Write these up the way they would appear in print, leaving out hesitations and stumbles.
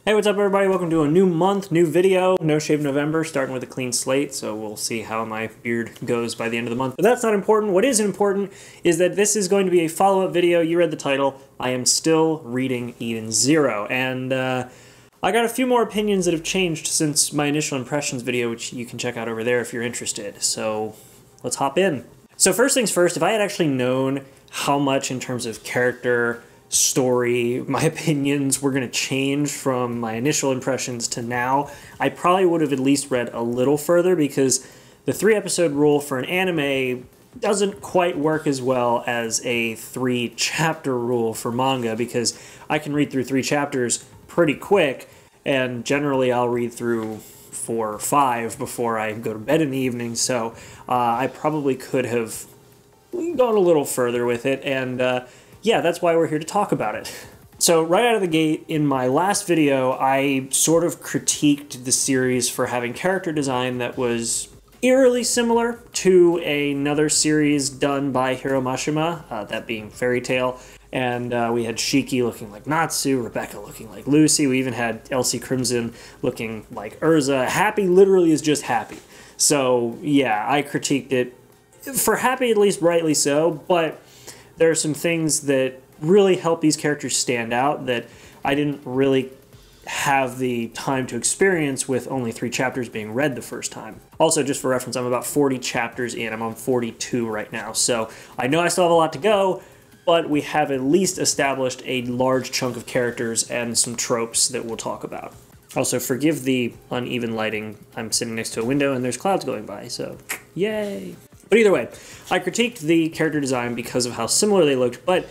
Hey, what's up everybody? Welcome to a new month, new video. No Shave November, starting with a clean slate, so we'll see how my beard goes by the end of the month. But that's not important. What is important is that this is going to be a follow-up video. You read the title. I am still reading Eden Zero, and I got a few more opinions that have changed since my initial impressions video, which you can check out over there if you're interested. So let's hop in. So first things first, if I had actually known how much in terms of character, story, my opinions were going to change from my initial impressions to now, I probably would have at least read a little further, because the 3-episode rule for an anime doesn't quite work as well as a 3-chapter rule for manga, because I can read through 3 chapters pretty quick, and generally I'll read through 4 or 5 before I go to bed in the evening, so I probably could have gone a little further with it, and yeah, that's why we're here to talk about it. So right out of the gate, in my last video, I sort of critiqued the series for having character design that was eerily similar to another series done by Hiro Mashima, that being Fairy Tail. And we had Shiki looking like Natsu, Rebecca looking like Lucy, we even had Elsie Crimson looking like Urza. Happy literally is just happy. So yeah, I critiqued it. For Happy, at least rightly so, but there are some things that really help these characters stand out that I didn't really have the time to experience with only 3 chapters being read the first time. Also, just for reference, I'm about 40 chapters in. I'm on 42 right now, so I know I still have a lot to go, but we have at least established a large chunk of characters and some tropes that we'll talk about. Also, forgive the uneven lighting. I'm sitting next to a window and there's clouds going by, so yay! But either way, I critiqued the character design because of how similar they looked, but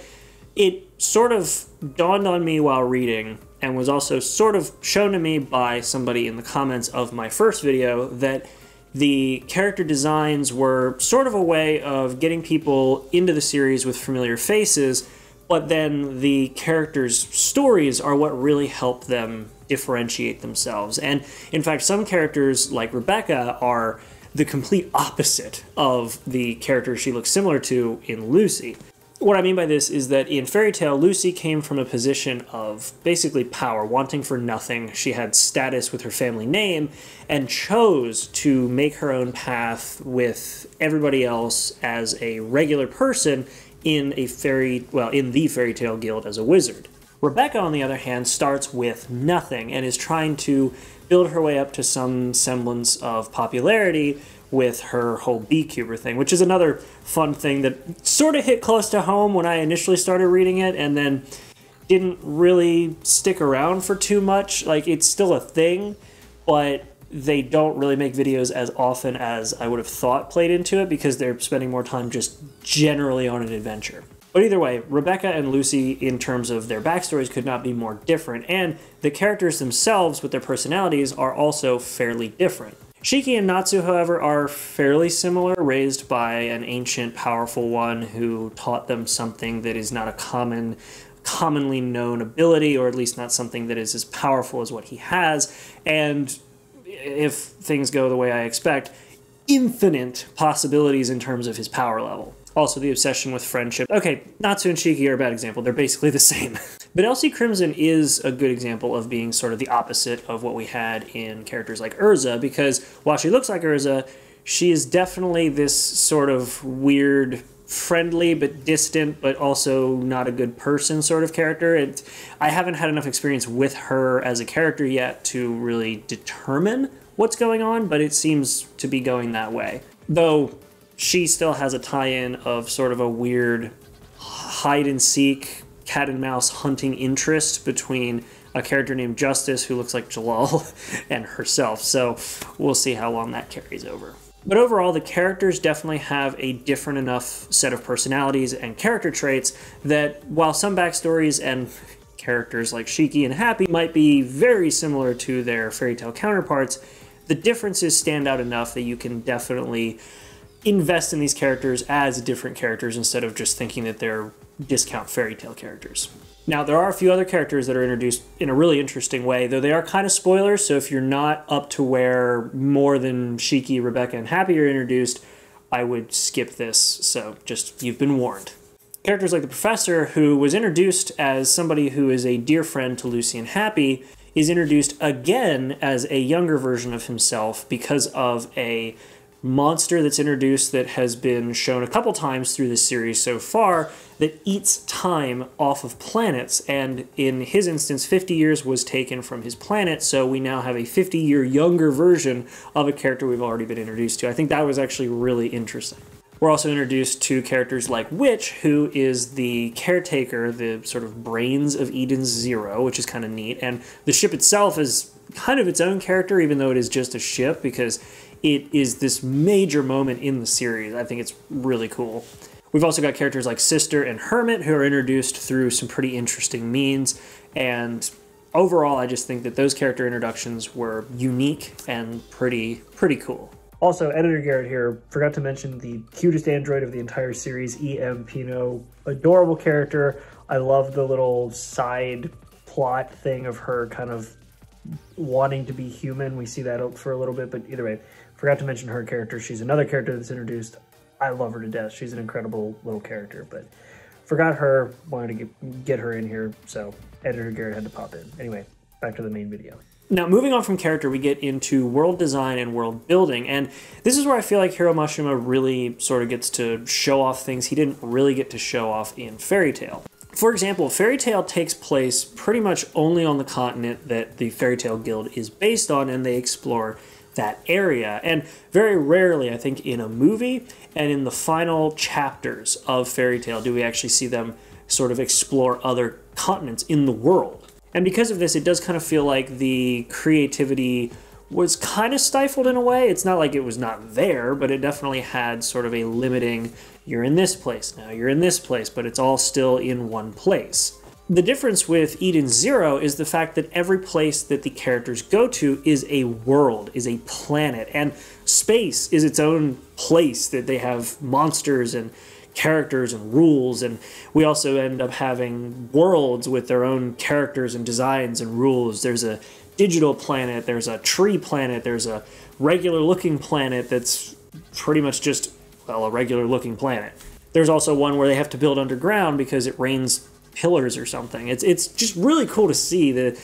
it sort of dawned on me while reading, and was also sort of shown to me by somebody in the comments of my first video, that the character designs were sort of a way of getting people into the series with familiar faces, but then the characters' stories are what really help them differentiate themselves. And in fact, some characters, like Rebecca, are the complete opposite of the character she looks similar to in Lucy. What I mean by this is that in Fairy Tail, Lucy came from a position of basically power, wanting for nothing. She had status with her family name and chose to make her own path with everybody else as a regular person in the Fairy Tail Guild as a wizard. Rebecca, on the other hand, starts with nothing and is trying to build her way up to some semblance of popularity with her whole Beekeeper thing, which is another fun thing that sort of hit close to home when I initially started reading it, and then didn't really stick around for too much. Like, it's still a thing, but they don't really make videos as often as I would have thought played into it, because they're spending more time just generally on an adventure. But either way, Rebecca and Lucy, in terms of their backstories, could not be more different, and the characters themselves with their personalities are also fairly different. Shiki and Natsu, however, are fairly similar, raised by an ancient, powerful one who taught them something that is not a commonly known ability, or at least not something that is as powerful as what he has, and if things go the way I expect, infinite possibilities in terms of his power level. Also, the obsession with friendship. Okay, Natsu and Shiki are a bad example. They're basically the same. But Elsie Crimson is a good example of being sort of the opposite of what we had in characters like Urza, because while she looks like Urza, she is definitely this sort of weird, friendly but distant, but also not a good person sort of character. I haven't had enough experience with her as a character yet to really determine what's going on, but it seems to be going that way. Though she still has a tie-in of sort of a weird hide-and-seek, cat-and-mouse hunting interest between a character named Justice, who looks like Jalal, and herself, so we'll see how long that carries over. But overall, the characters definitely have a different enough set of personalities and character traits that, while some backstories and characters like Shiki and Happy might be very similar to their Fairy Tail counterparts, the differences stand out enough that you can definitely invest in these characters as different characters instead of just thinking that they're discount Fairy Tail characters. Now, there are a few other characters that are introduced in a really interesting way, though they are kind of spoilers, so if you're not up to where more than Shiki, Rebecca, and Happy are introduced, I would skip this, so just, you've been warned. Characters like the Professor, who was introduced as somebody who is a dear friend to Lucy and Happy, is introduced again as a younger version of himself because of a monster that's introduced that has been shown a couple times through this series so far that eats time off of planets, and in his instance 50 years was taken from his planet, so we now have a 50-year younger version of a character we've already been introduced to. I think that was actually really interesting. We're also introduced to characters like Witch, who is the caretaker, the sort of brains of Eden's Zero, which is kind of neat, and the ship itself is kind of its own character, even though it is just a ship, because it is this major moment in the series. I think it's really cool. We've also got characters like Sister and Hermit, who are introduced through some pretty interesting means, and overall I just think that those character introductions were unique and pretty cool. Also, Editor Garrett here forgot to mention the cutest android of the entire series, E.M. Pino. Adorable character. I love the little side plot thing of her kind of wanting to be human. We see that for a little bit, but either way, forgot to mention her character. She's another character that's introduced. I love her to death. She's an incredible little character, but forgot her, wanted to get her in here, so Editor Garrett had to pop in. Anyway, back to the main video. Now, moving on from character, we get into world design and world building, and this is where I feel like Hiro Mashima really sort of gets to show off things he didn't really get to show off in Fairy Tail. For example, Fairy Tail takes place pretty much only on the continent that the Fairy Tail Guild is based on, and they explore that area. And very rarely, I think, in a movie and in the final chapters of Fairy Tail do we actually see them sort of explore other continents in the world. And because of this, it does kind of feel like the creativity was kind of stifled in a way. It's not like it was not there, but it definitely had sort of a limiting, you're in this place now, you're in this place, but it's all still in one place. The difference with Eden Zero is the fact that every place that the characters go to is a world, is a planet, and space is its own place that they have monsters and characters and rules, and we also end up having worlds with their own characters and designs and rules. There's a digital planet, there's a tree planet, there's a regular looking planet that's pretty much just, well, a regular looking planet. There's also one where they have to build underground because it rains pillars or something. It's just really cool to see the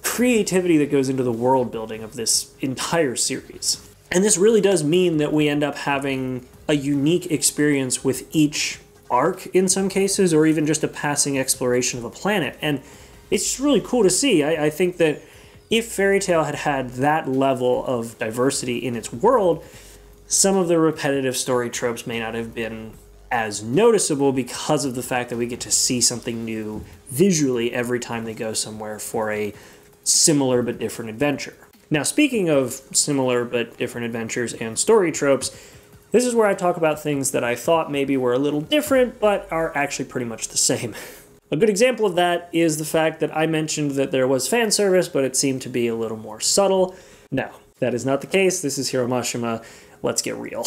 creativity that goes into the world building of this entire series. And this really does mean that we end up having a unique experience with each arc in some cases, or even just a passing exploration of a planet. And it's just really cool to see. I think that if Fairy Tail had had that level of diversity in its world, some of the repetitive story tropes may not have been as noticeable because of the fact that we get to see something new visually every time they go somewhere for a similar but different adventure. Now, speaking of similar but different adventures and story tropes, this is where I talk about things that I thought maybe were a little different, but are actually pretty much the same. A good example of that is the fact that I mentioned that there was fan service, but it seemed to be a little more subtle. No, that is not the case. This is Hiro Mashima. Let's get real.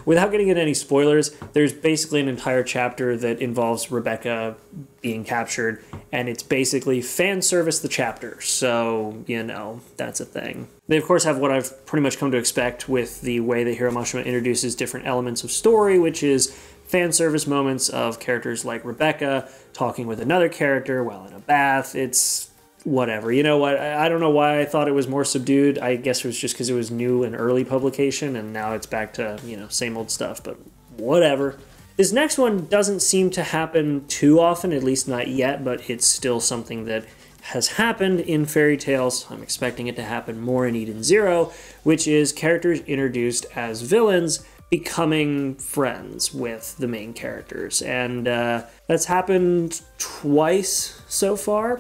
Without getting into any spoilers, there's basically an entire chapter that involves Rebecca being captured, and it's basically fan service the chapter, so, you know, that's a thing. They, of course, have what I've pretty much come to expect with the way that Hiro Mashima introduces different elements of story, which is fan service moments of characters like Rebecca talking with another character while in a bath. It's whatever. You know what? I don't know why I thought it was more subdued. I guess it was just because it was new and early publication, and now it's back to, you know, same old stuff, but whatever. This next one doesn't seem to happen too often, at least not yet, but it's still something that has happened in Fairy Tales. I'm expecting it to happen more in Eden Zero, which is characters introduced as villains becoming friends with the main characters. And that's happened twice so far.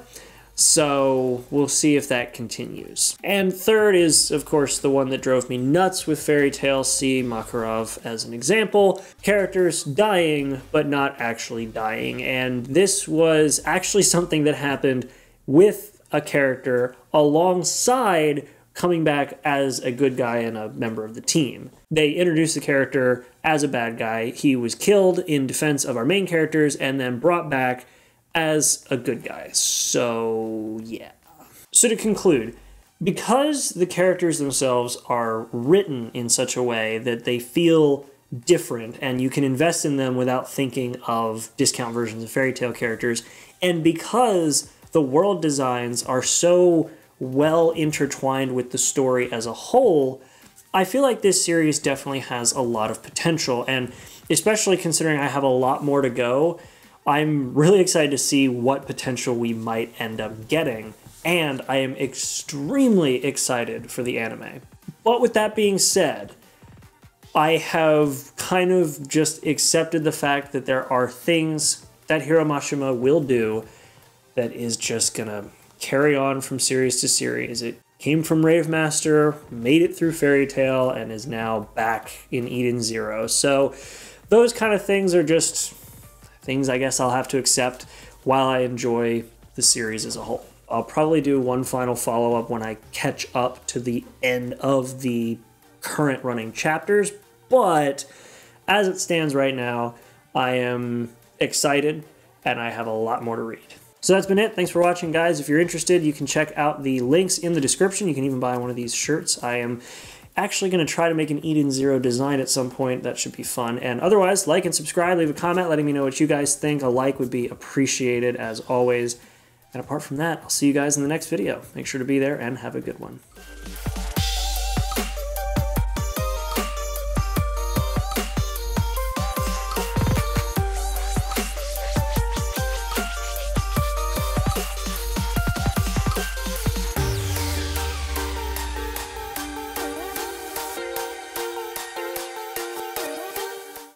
So we'll see if that continues. And third is, of course, the one that drove me nuts with Fairy Tail. See Makarov as an example. Characters dying, but not actually dying. And this was actually something that happened with a character alongside coming back as a good guy and a member of the team. They introduced the character as a bad guy. He was killed in defense of our main characters and then brought back as a good guy. So, yeah. So to conclude, because the characters themselves are written in such a way that they feel different and you can invest in them without thinking of discount versions of Fairy Tail characters, and because the world designs are so well intertwined with the story as a whole, I feel like this series definitely has a lot of potential, and especially considering I have a lot more to go, I'm really excited to see what potential we might end up getting, and I am extremely excited for the anime. But with that being said, I have kind of just accepted the fact that there are things that Hiro Mashima will do that is just gonna carry on from series to series. It came from Rave Master, made it through Fairy Tail, and is now back in Eden Zero. So those kind of things are just things I guess I'll have to accept while I enjoy the series as a whole. I'll probably do one final follow-up when I catch up to the end of the current running chapters, but as it stands right now, I am excited and I have a lot more to read. So that's been it. Thanks for watching, guys. If you're interested, you can check out the links in the description. You can even buy one of these shirts. I am actually going to try to make an Eden Zero design at some point. That should be fun. And otherwise, like and subscribe. Leave a comment letting me know what you guys think. A like would be appreciated, as always. And apart from that, I'll see you guys in the next video. Make sure to be there and have a good one.